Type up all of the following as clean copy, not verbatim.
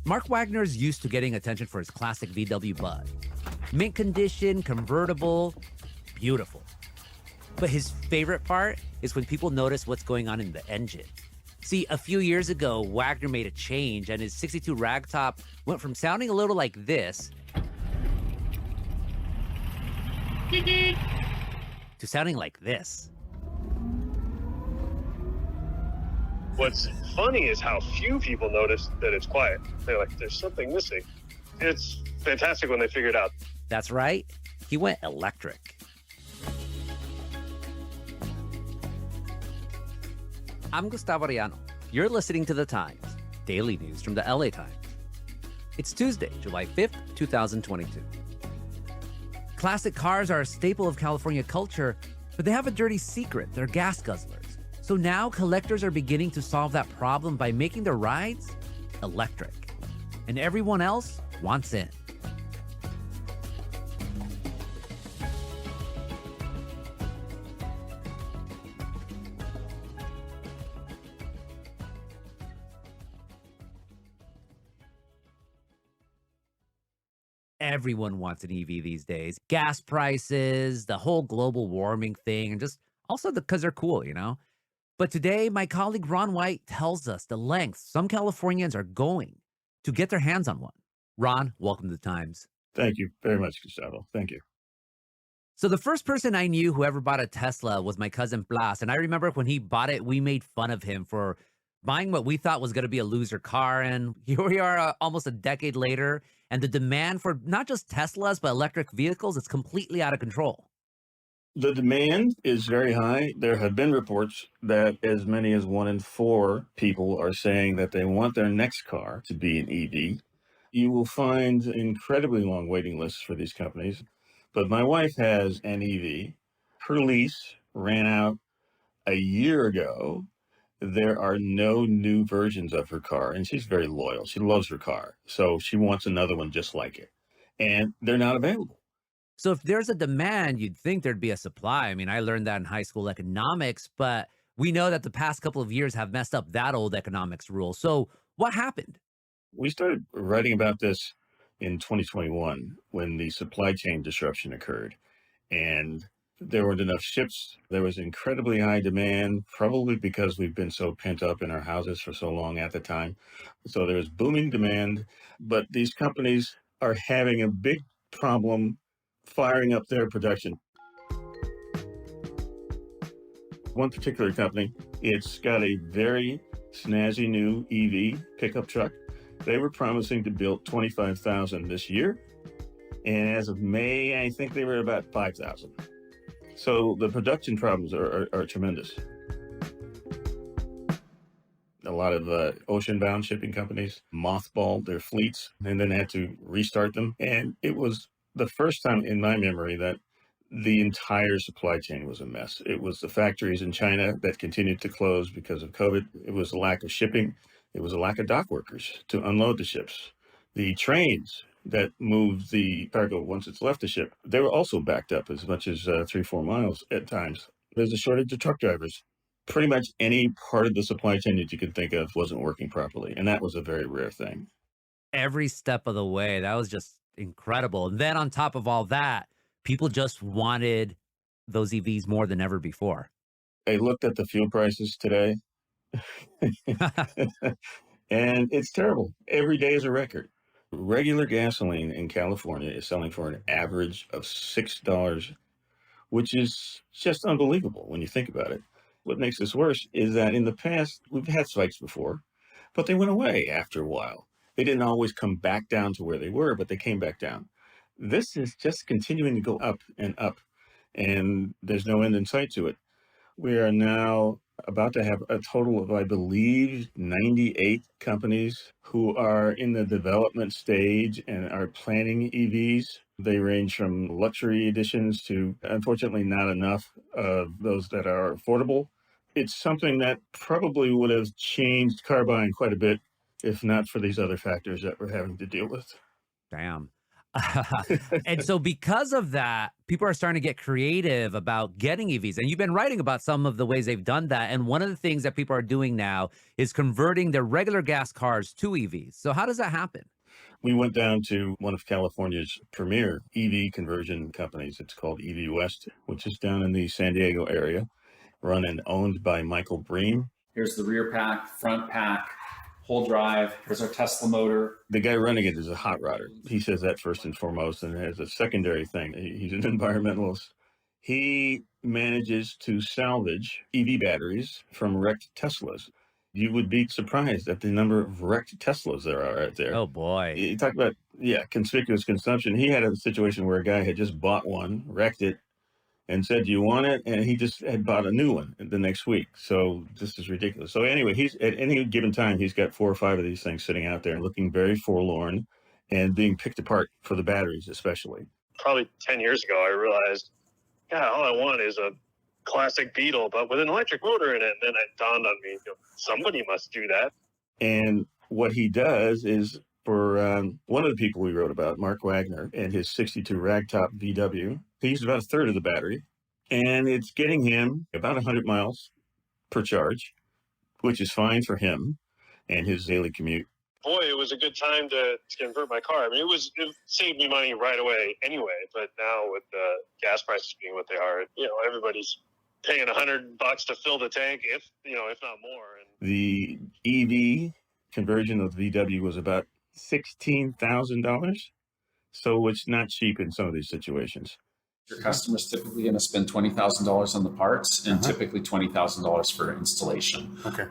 Mark Wagner's used to getting attention for his classic VW Bug. Mint condition, convertible, beautiful. But his favorite part is when people notice what's going on in the engine. See, a few years ago, Wagner made a change and his 62 ragtop went from sounding a little like this to sounding like this. What's funny is how few people notice that it's quiet. They're like, there's something missing. It's fantastic when they figure it out. That's right. He went electric. I'm Gustavo Arellano. You're listening to The Times, daily news from the LA Times. It's Tuesday, July 5th, 2022. Classic cars are a staple of California culture, but they have a dirty secret. They're gas guzzlers. So now collectors are beginning to solve that problem by making their rides electric. And everyone else wants in. Everyone wants an EV these days. Gas prices, the whole global warming thing, and just also because they're cool, you know? But today, my colleague Ron White tells us the lengths some Californians are going to get their hands on one. Ron, welcome to The Times. Thank you very much, Gustavo. Thank you. So the first person I knew who ever bought a Tesla was my cousin Blas. And I remember when he bought it, we made fun of him for buying what we thought was going to be a loser car. And here we are almost a decade later. And the demand for not just Teslas, but electric vehicles is completely out of control. The demand is very high. There have been reports that as many as 1 in 4 people are saying that they want their next car to be an EV. You will find incredibly long waiting lists for these companies. But my wife has an EV. Her lease ran out a year ago. There are no new versions of her car, and she's very loyal. She loves her car, so she wants another one just like it. And they're not available. So if there's a demand, you'd think there'd be a supply. I mean, I learned that in high school economics, but we know that the past couple of years have messed up that old economics rule. So what happened? We started writing about this in 2021 when the supply chain disruption occurred. And there weren't enough ships. There was incredibly high demand, probably because we've been so pent up in our houses for so long at the time. So there was booming demand, but these companies are having a big problem firing up their production. One particular company, it's got a very snazzy new EV pickup truck. They were promising to build 25,000 this year. And as of May, I think they were about 5,000. So the production problems are tremendous. A lot of ocean-bound shipping companies mothballed their fleets and then had to restart them. And it was the first time in my memory that the entire supply chain was a mess. It was the factories in China that continued to close because of COVID. It was the lack of shipping. It was a lack of dock workers to unload the ships. The trains that moved the cargo once it's left the ship, they were also backed up as much as 3-4 miles at times. There's a shortage of truck drivers. Pretty much any part of the supply chain that you could think of wasn't working properly. And that was a very rare thing. Every step of the way, that was just incredible. And then on top of all that, people just wanted those EVs more than ever before. I looked at the fuel prices today, and it's terrible. Every day is a record. Regular gasoline in California is selling for an average of $6, which is just unbelievable when you think about it. What makes this worse is that in the past, we've had spikes before, but they went away after a while. They didn't always come back down to where they were, but they came back down. This is just continuing to go up, and there's no end in sight to it. We are now about to have a total of, I believe, 98 companies who are in the development stage and are planning EVs. They range from luxury editions to, unfortunately, not enough of those that are affordable. It's something that probably would have changed car buying quite a bit if not for these other factors that we're having to deal with. Damn. And so because of that, people are starting to get creative about getting EVs. And you've been writing about some of the ways they've done that. And one of the things that people are doing now is converting their regular gas cars to EVs. So how does that happen? We went down to one of California's premier EV conversion companies. It's called EV West, which is down in the San Diego area, run and owned by Michael Bream. Here's the rear pack, front pack, whole drive. Here's our Tesla motor. The guy running it is a hot rodder. He says that first and foremost, and as a secondary thing, he's an environmentalist. He manages to salvage EV batteries from wrecked Teslas. You would be surprised at the number of wrecked Teslas there are out there. Oh, boy. You talk about, conspicuous consumption. He had a situation where a guy had just bought one, wrecked it, and said, "Do you want it?" And he just had bought a new one the next week. So this is ridiculous. So anyway, he's at any given time, he's got 4 or 5 of these things sitting out there looking very forlorn and being picked apart for the batteries, especially. Probably 10 years ago, I realized, all I want is a classic Beetle, but with an electric motor in it. And then it dawned on me, somebody must do that. And what he does is, for one of the people we wrote about, Mark Wagner, and his 62 ragtop VW, he used about a third of the battery, and it's getting him about 100 miles per charge, which is fine for him and his daily commute. Boy, it was a good time to convert my car. I mean, it saved me money right away anyway, but now with the gas prices being what they are, everybody's paying $100 to fill the tank, if not more. And the EV conversion of the VW was about $16,000, so it's not cheap in some of these situations. Your customer's typically going to spend $20,000 on the parts and typically $20,000 for installation. Okay.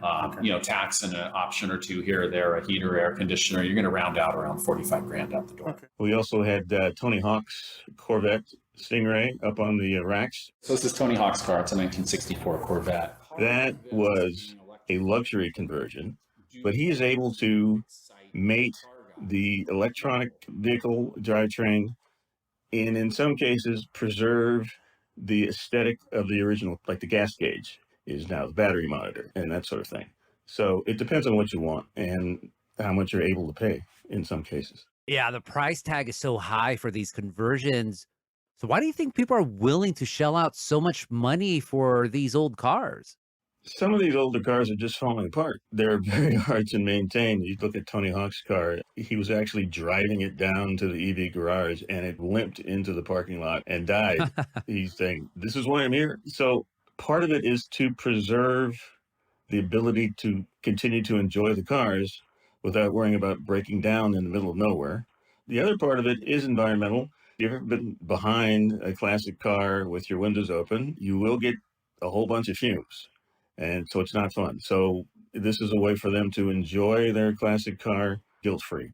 Tax and an option or two here or there, a heater, air conditioner, you're going to round out around 45 grand out the door. Okay. We also had Tony Hawk's Corvette Stingray up on the racks. So this is Tony Hawk's car. It's a 1964 Corvette. That was a luxury conversion, but he is able to mate the electronic vehicle drivetrain and in some cases preserve the aesthetic of the original, like the gas gauge is now the battery monitor and that sort of thing. So it depends on what you want and how much you're able to pay in some cases. Yeah, the price tag is so high for these conversions. So why do you think people are willing to shell out so much money for these old cars? Some of these older cars are just falling apart. They're very hard to maintain. You look at Tony Hawk's car, he was actually driving it down to the EV garage and it limped into the parking lot and died. He's saying, "This is why I'm here." So part of it is to preserve the ability to continue to enjoy the cars without worrying about breaking down in the middle of nowhere. The other part of it is environmental. If you've ever been behind a classic car with your windows open, you will get a whole bunch of fumes. And so it's not fun. So this is a way for them to enjoy their classic car guilt-free.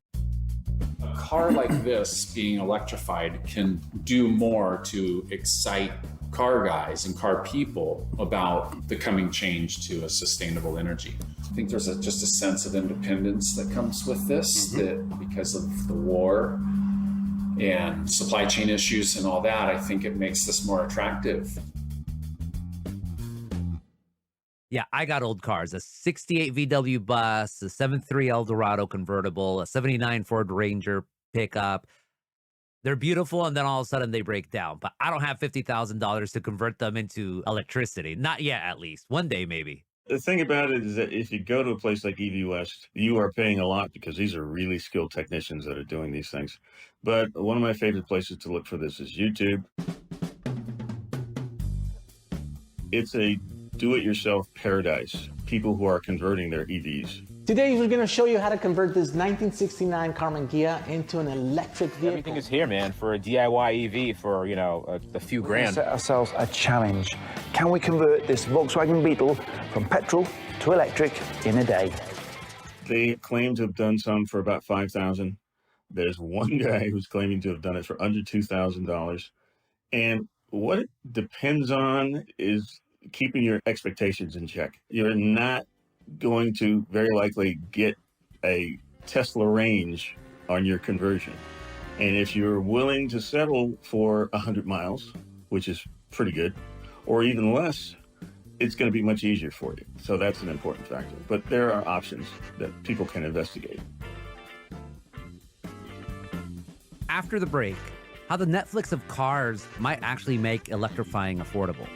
A car like this being electrified can do more to excite car guys and car people about the coming change to a sustainable energy. I think there's just a sense of independence that comes with this, that because of the war and supply chain issues and all that, I think it makes this more attractive. Yeah, I got old cars, a 68 VW bus, a 73 Eldorado convertible, a 79 Ford Ranger pickup. They're beautiful, and then all of a sudden they break down. But I don't have $50,000 to convert them into electricity. Not yet, at least. One day, maybe. The thing about it is that if you go to a place like EV West, you are paying a lot because these are really skilled technicians that are doing these things. But one of my favorite places to look for this is YouTube. It's a do-it-yourself paradise. People who are converting their EVs. Today we're going to show you how to convert this 1969 Carmen Ghia into an electric vehicle. Everything is here, man, for a DIY EV for, a few grand. Set ourselves a challenge. Can we convert this Volkswagen Beetle from petrol to electric in a day? They claim to have done some for about $5,000. There's one guy who's claiming to have done it for under $2,000. And what it depends on is keeping your expectations in check. You're not going to very likely get a Tesla range on your conversion. And if you're willing to settle for 100 miles, which is pretty good, or even less, it's going to be much easier for you. So that's an important factor. But there are options that people can investigate. after the break, how the Netflix of cars might actually make electrifying affordable.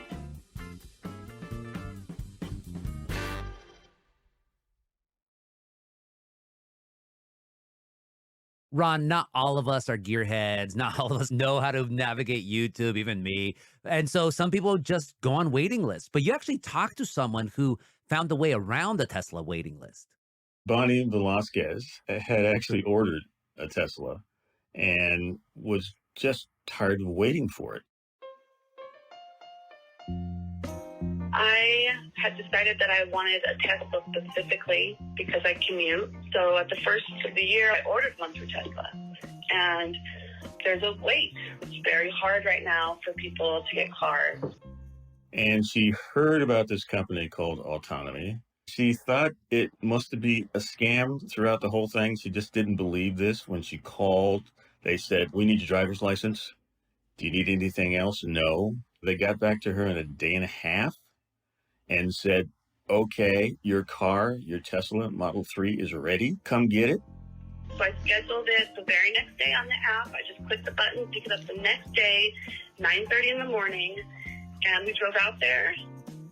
Ron, not all of us are gearheads. Not all of us know how to navigate YouTube, even me. And so some people just go on waiting lists. But you actually talked to someone who found a way around the Tesla waiting list. Bonnie Velasquez had actually ordered a Tesla and was just tired of waiting for it. I had decided that I wanted a Tesla specifically because I commute. So at the first of the year, I ordered one through Tesla. And there's a wait. It's very hard right now for people to get cars. And she heard about this company called Autonomy. She thought it must be a scam throughout the whole thing. She just didn't believe this. When she called, they said, "We need your driver's license. Do you need anything else?" No. They got back to her in a day and a half and said, "Okay, your car, your Tesla Model 3 is ready. Come get it." So I scheduled it the very next day on the app. I just clicked the button, pick it up the next day, 9:30 in the morning, and we drove out there.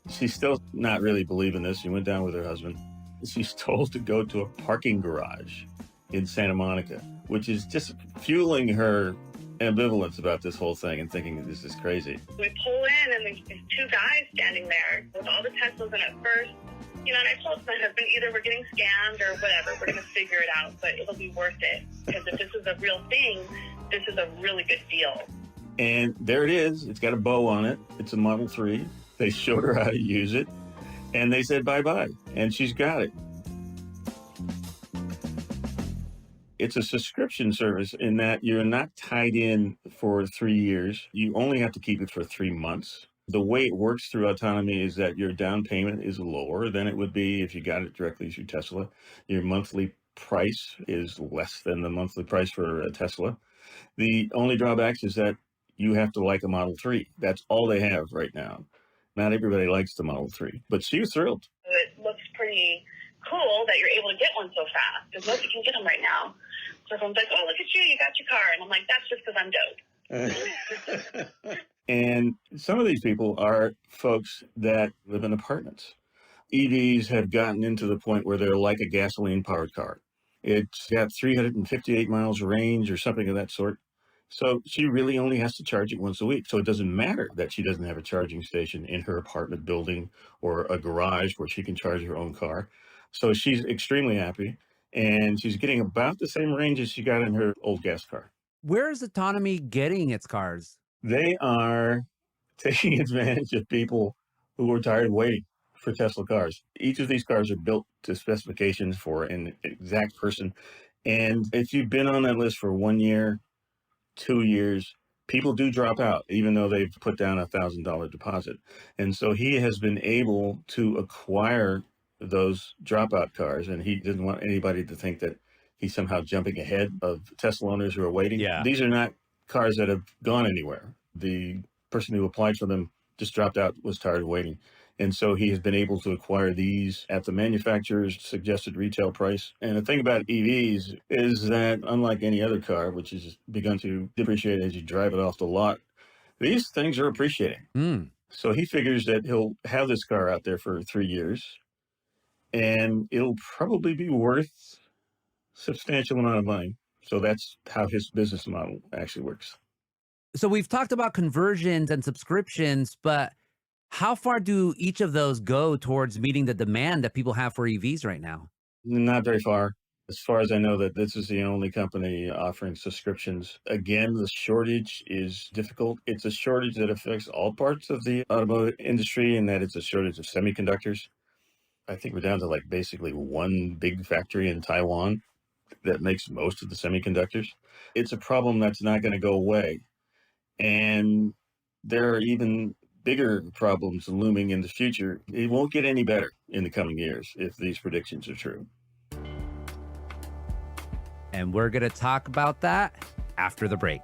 She's still not really believing this. She went down with her husband. She's told to go to a parking garage in Santa Monica, which is just fueling her ambivalence about this whole thing and thinking that this is crazy. We pull in, and there's these two guys standing there with all the Teslas in at first. And I told my husband, either we're getting scammed or whatever. We're going to figure it out, but it'll be worth it. Because if this is a real thing, this is a really good deal. And there it is. It's got a bow on it. It's a Model 3. They showed her how to use it, and they said bye-bye, and she's got it. It's a subscription service in that you're not tied in for 3 years. You only have to keep it for 3 months. The way it works through Autonomy is that your down payment is lower than it would be if you got it directly through Tesla. Your monthly price is less than the monthly price for a Tesla. The only drawbacks is that you have to like a Model 3. That's all they have right now. Not everybody likes the Model 3, but she was thrilled. It looks pretty cool that you're able to get one so fast, because nobody can get them right now. So everyone's like, "Oh, look at you got your car." And I'm like, that's just because I'm dope. And some of these people are folks that live in apartments. EVs have gotten into the point where they're like a gasoline-powered car. It's got 358 miles range or something of that sort. So she really only has to charge it once a week. So it doesn't matter that she doesn't have a charging station in her apartment building or a garage where she can charge her own car. So she's extremely happy, and she's getting about the same range as she got in her old gas car. Where is Autonomy getting its cars? They are taking advantage of people who are tired of waiting for Tesla cars. Each of these cars are built to specifications for an exact person. And if you've been on that list for 1 year, 2 years, people do drop out, even though they've put down $1,000 deposit. And so he has been able to acquire those dropout cars, and he didn't want anybody to think that he's somehow jumping ahead of Tesla owners who are waiting. Yeah. These are not cars that have gone anywhere. The person who applied for them just dropped out, was tired of waiting. And so he has been able to acquire these at the manufacturer's suggested retail price. And the thing about EVs is that, unlike any other car, which has begun to depreciate as you drive it off the lot, these things are appreciating. So he figures that he'll have this car out there for 3 years, and it'll probably be worth a substantial amount of money. So that's how his business model actually works. So we've talked about conversions and subscriptions, but how far do each of those go towards meeting the demand that people have for EVs right now? Not very far. As far as I know, that this is the only company offering subscriptions. Again, the shortage is difficult. It's a shortage that affects all parts of the automotive industry, in that it's a shortage of semiconductors. I think we're down to like basically one big factory in Taiwan that makes most of the semiconductors. It's a problem that's not going to go away. And there are even bigger problems looming in the future. It won't get any better in the coming years if these predictions are true. And we're going to talk about that after the break.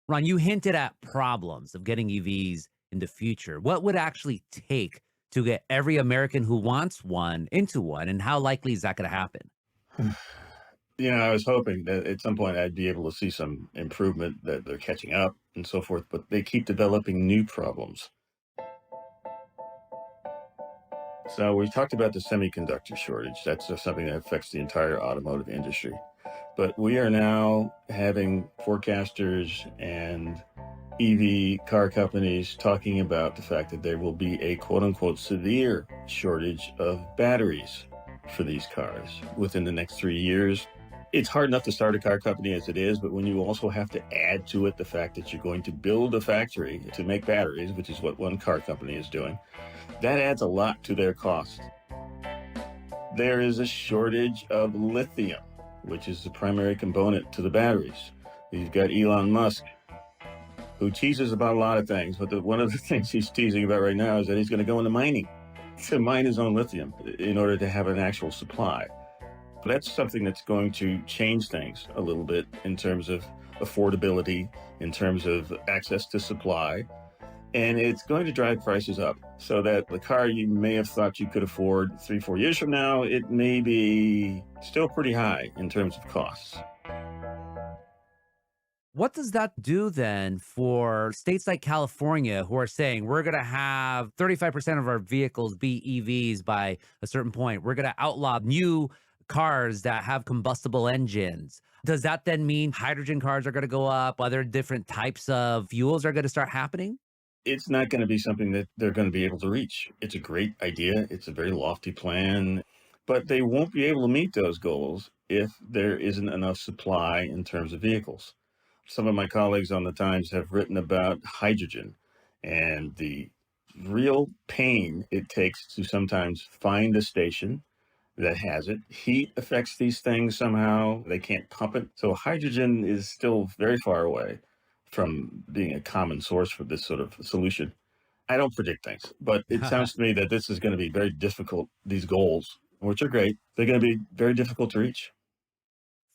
Ron, you hinted at problems of getting EVs in the future. What would actually take to get every American who wants one into one? And how likely is that going to happen? I was hoping that at some point I'd be able to see some improvement, that they're catching up and so forth, but they keep developing new problems. So we talked about the semiconductor shortage. That's something that affects the entire automotive industry. But we are now having forecasters and EV car companies talking about the fact that there will be a quote-unquote severe shortage of batteries for these cars within the next 3 years. It's hard enough to start a car company as it is, but when you also have to add to it the fact that you're going to build a factory to make batteries, which is what one car company is doing, that adds a lot to their cost. There is a shortage of lithium, which is the primary component to the batteries. You've got Elon Musk, who teases about a lot of things, but one of the things he's teasing about right now is that he's going to go into mining to mine his own lithium in order to have an actual supply. That's something that's going to change things a little bit in terms of affordability, in terms of access to supply, and it's going to drive prices up so that the car you may have thought you could afford 3-4 years from now, it may be still pretty high in terms of costs. What does that do then for states like California who are saying we're going to have 35% of our vehicles be EVs by a certain point? We're going to outlaw new cars that have combustible engines. Does that then mean hydrogen cars are going to go up? Other different types of fuels are going to start happening? It's not going to be something that they're going to be able to reach. It's a great idea. It's a very lofty plan, but they won't be able to meet those goals if there isn't enough supply in terms of vehicles. Some of my colleagues on the Times have written about hydrogen and the real pain it takes to sometimes find a station that has it. Heat affects these things somehow. They can't pump it. So hydrogen is still very far away from being a common source for this sort of solution. I don't predict things, but it sounds to me that this is going to be very difficult. These goals, which are great, they're going to be very difficult to reach.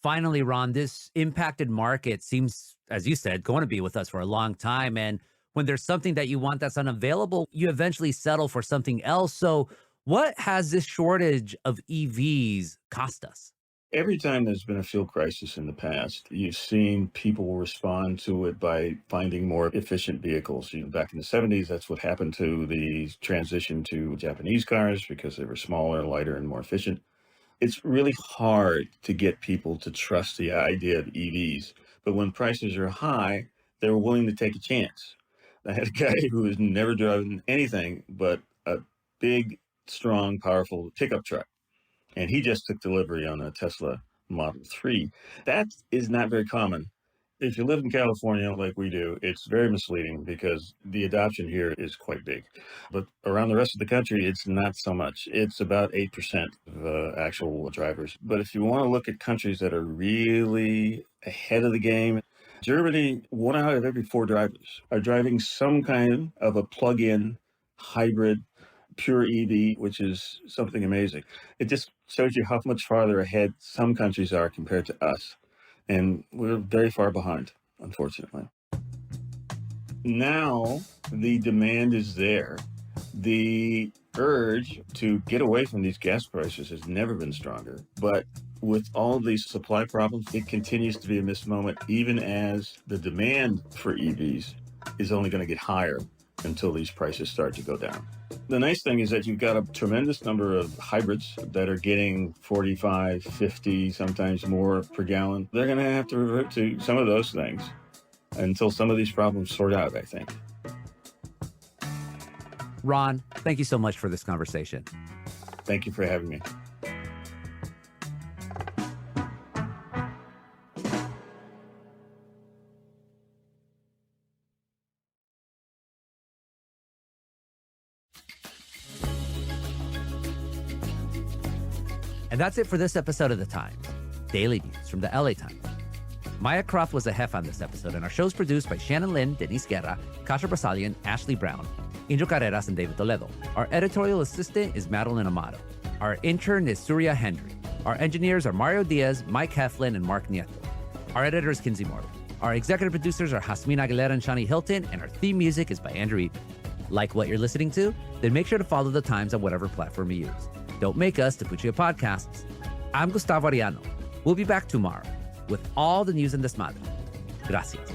Finally, Ron, this impacted market seems, as you said, going to be with us for a long time. And when there's something that you want that's unavailable, you eventually settle for something else. So what has this shortage of EVs cost us? Every time there's been a fuel crisis in the past, you've seen people respond to it by finding more efficient vehicles. Back in the 70s, that's what happened to the transition to Japanese cars because they were smaller, lighter, and more efficient. It's really hard to get people to trust the idea of EVs. But when prices are high, they're willing to take a chance. I had a guy who has never driven anything but a big, strong, powerful pickup truck. And he just took delivery on a Tesla Model 3. That is not very common. If you live in California like we do, it's very misleading because the adoption here is quite big. But around the rest of the country, it's not so much. It's about 8% of actual drivers. But if you want to look at countries that are really ahead of the game, Germany, 1 out of every 4 drivers are driving some kind of a plug-in hybrid pure EV, which is something amazing. It just shows you how much farther ahead some countries are compared to us. And we're very far behind, unfortunately. Now the demand is there. The urge to get away from these gas prices has never been stronger. But with all of these supply problems, it continues to be a missed moment, even as the demand for EVs is only going to get higher until these prices start to go down. The nice thing is that you've got a tremendous number of hybrids that are getting 45, 50, sometimes more per gallon. They're going to have to revert to some of those things until some of these problems sort out, I think. Ron, thank you so much for this conversation. Thank you for having me. And that's it for this episode of The Times, daily news from the LA Times. Maya Croft was a hef on this episode, and our show's produced by Shannon Lynn, Denise Guerra, Kasha Brasalian, Ashley Brown, Angel Carreras, and David Toledo. Our editorial assistant is Madeline Amato. Our intern is Surya Hendry. Our engineers are Mario Diaz, Mike Heflin, and Mark Nieto. Our editor is Kinsey Morgan. Our executive producers are Jasmine Aguilera and Shani Hilton, and our theme music is by Andrew Eaton. Like what you're listening to? Then make sure to follow The Times on whatever platform you use. Don't make us to put you in podcasts. I'm Gustavo Arellano. We'll be back tomorrow with all the news and desmadre. Gracias.